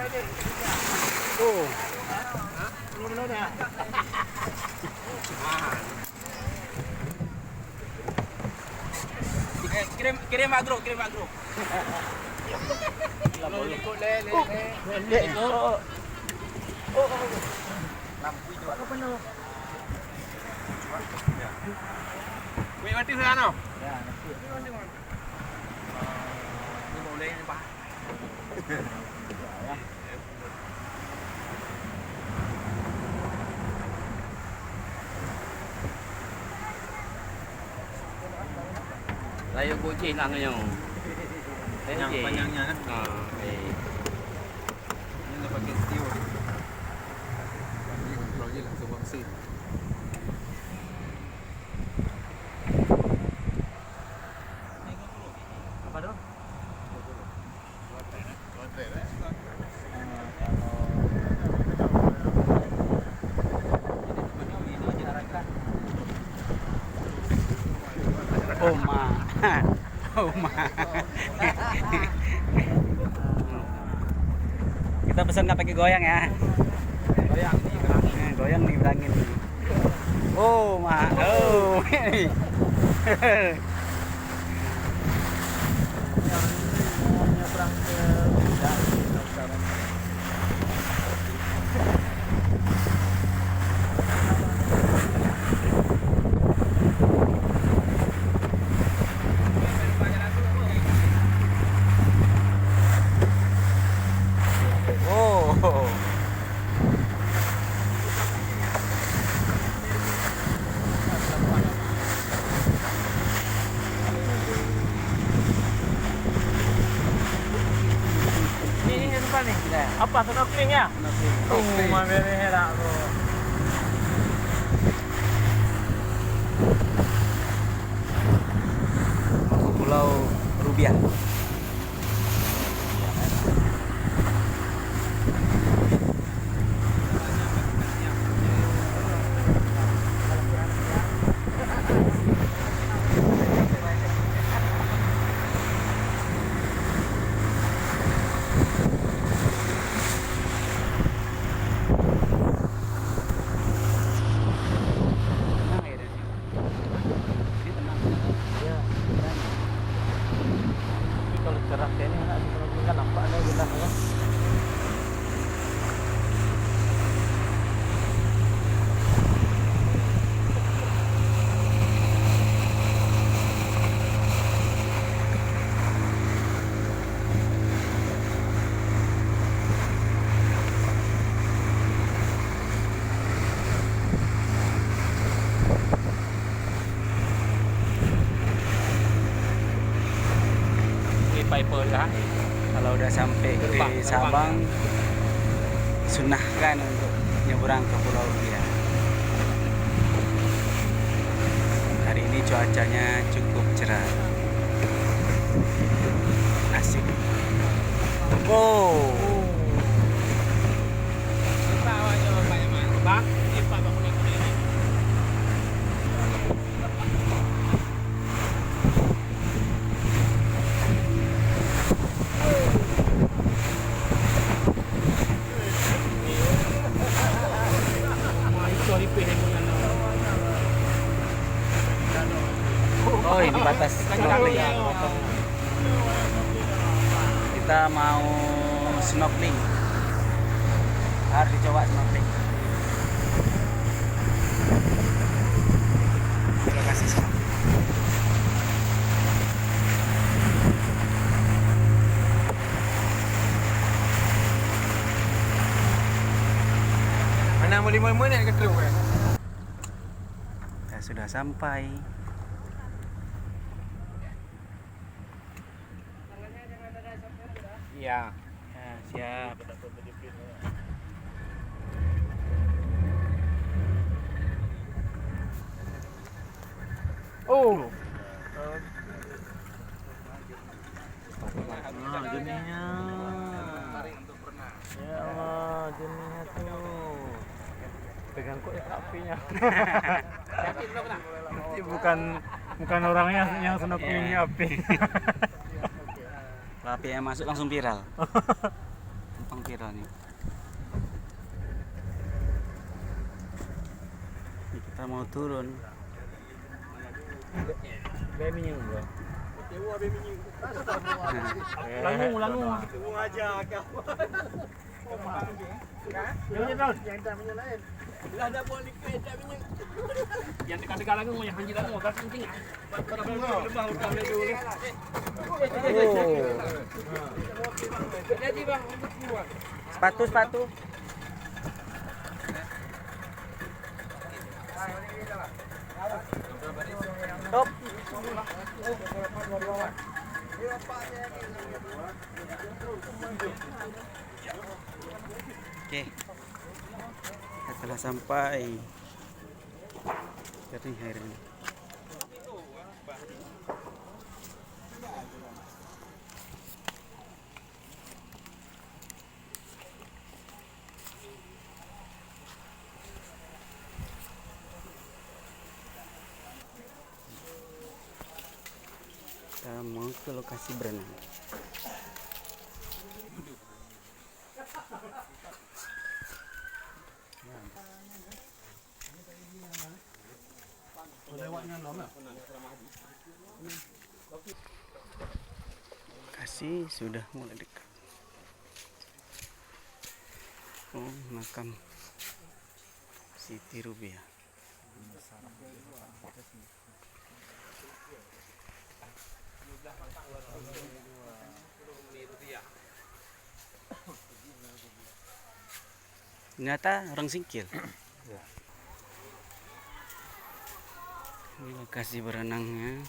Oh. Belum ya. Kirim Pak Gro. Ikut le. Oh. Lampu itu. Apa penuh? Wih, mati sana. Ya, nanti. Ini boleh ini Pak. Ya. Layo kucing nangnya. Yang panjangnya kan? Ini udah pakai steel. Ini kontrol aja langsung bangsi. Apa dong? Oma. Kita pesan nggak pakai goyang ya. Goyang nih bilangin. Oh, ma. Oh. Nyebrang ke sekarang. Oh. Ini apa nih? Apa snorkeling ya? Oh, mamere herak bro. Pulau Rubiah. Ya. Tapi kalau cerah kayak ini enak snorkeling kan nampak ada jelas ya. Piper kah? Kalau udah sampai di Sabang, sunahkan untuk nyebrang ke Pulau Rubiah. Hari ini cuacanya cukup cerah, asik. Oh, Bang, ini Pak Bang kuning-kuning ini. oh ini batas snorkeling. Kita mau snorkeling. Harus dicoba snorkeling. Terima kasih. Mana mau 5 menit ke Teluk kan? Kita sudah sampai. Iya. Ya, siap. Oh. Nah, jenihnya. Tarik untuk berenang. Ya Allah, jenihnya tuh. Pegang kok ya apinya. Yakin belum nak? Ini bukan orangnya yang snorkelingnya api. Kalau api yang masuk langsung viral. Tumpang pira nih. Ini kita mau turun. Beminyung bro. Langung. Langung. aja kau. Yang tahu, yang tak menyalain. Lah ada polik kereta punya. Yang dekat-dekat lagi mau yang hanji lagi mau kencing ah. Lembah udah dulu. Jadi bang untuk keluar. Sepatu. Top. Oke. Kita telah sampai. Kering airnya. Kita mau ke lokasi berenang. Lokasi sudah mulai dekat. Oh, makam Siti Rubiah. Ternyata orang Singkil. Ini lokasi berenangnya.